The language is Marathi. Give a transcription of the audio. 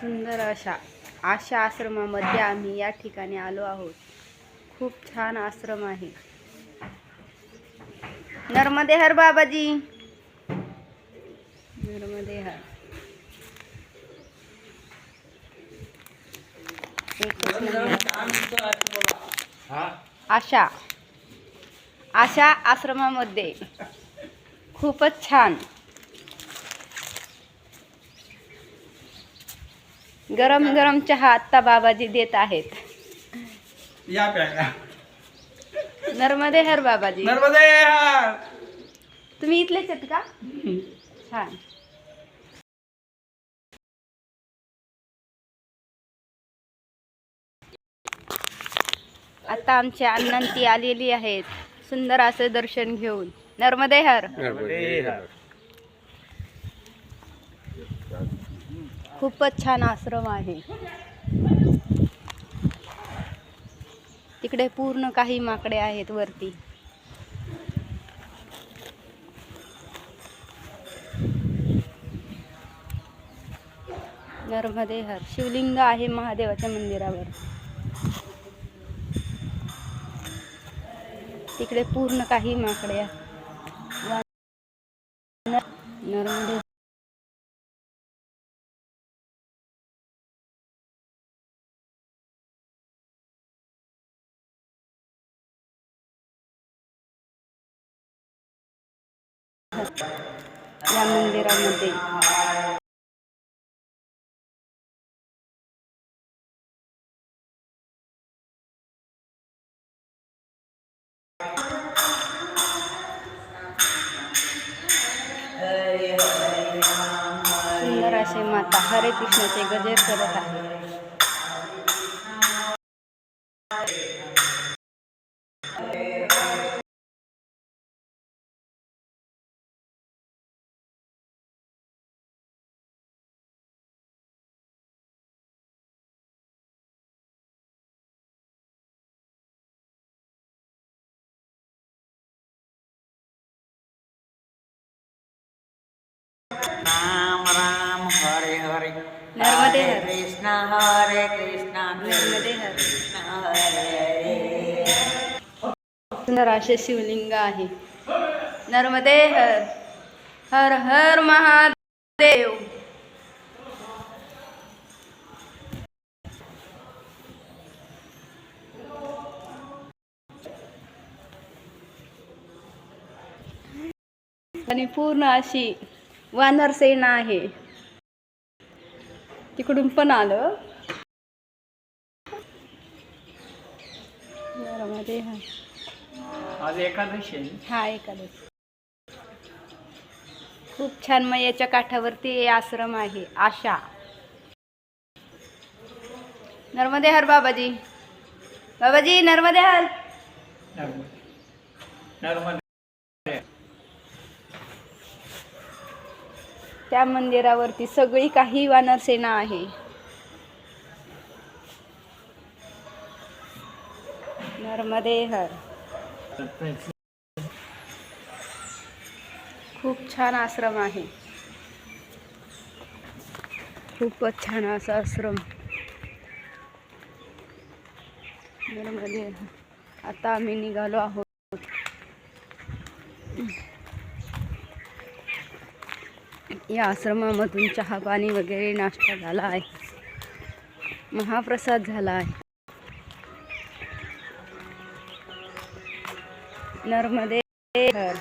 सुंदर अशा आशा आश्रमामध्ये आम्ही या ठिकाणी आलो आहोत। खूप छान आश्रम आहे। नर्मदे हर बाबाजी, नर्मदे हर। आशा आशा आश्रमामध्ये खूपच छान गरम गरम चहा आत्ता बाबाजी देत आहेत। या प्यायला। नर्मदे हर बाबाजी। नर्मदे हर। तुम्ही इथलेच आहेत का? छान। आता आमच्या अण्णांती आलेली आहेत सुंदर असं दर्शन घेऊन। नर्मदे हर। नर्मदे हर। खूपच छान आश्रम आहे। तिकडे पूर्ण काही माकडे आहेत वरती। नर्मदे हर। शिवलिंग आहे महादेवाच्या मंदिरावर। तिकडे पूर्ण काही माकडे आहेत। नर्मदे या मंदिरामध्ये सुंदर असे माता हरे कृष्णाचे गजर करत आहे। राम राम हरे हरे। नर्मदे हर। कृष्ण हरे कृष्ण नर्मदे हर। कृष्ण हरे हरे। सुंदर असे शिवलिंग आहे। नर्मदे हर। हर हर महादेव। आणि पूर्ण अशी वानर सेना आहे। तिकडून पण आलं। नर्मदे हर। आज एकादशी आहे। हा एकादशी। खूप छान मयाच्या काठावरती आश्रम आहे आशा। नर्मदे हर बाबाजी। बाबाजी नर्मदे हर। नर्मदे। त्या मंदिरावरती सगळी काही वानर सेना आहे। नर्मदे हर। खूप छान आश्रम आहे। खूपच छान असा आश्रम। नर्मदे हर। आता आम्ही निघालो आहोत। या आश्रमामधून चहा पाणी वगैरे नाश्ता झाला आहे। महाप्रसाद झाला आहे। नर्मदे हर।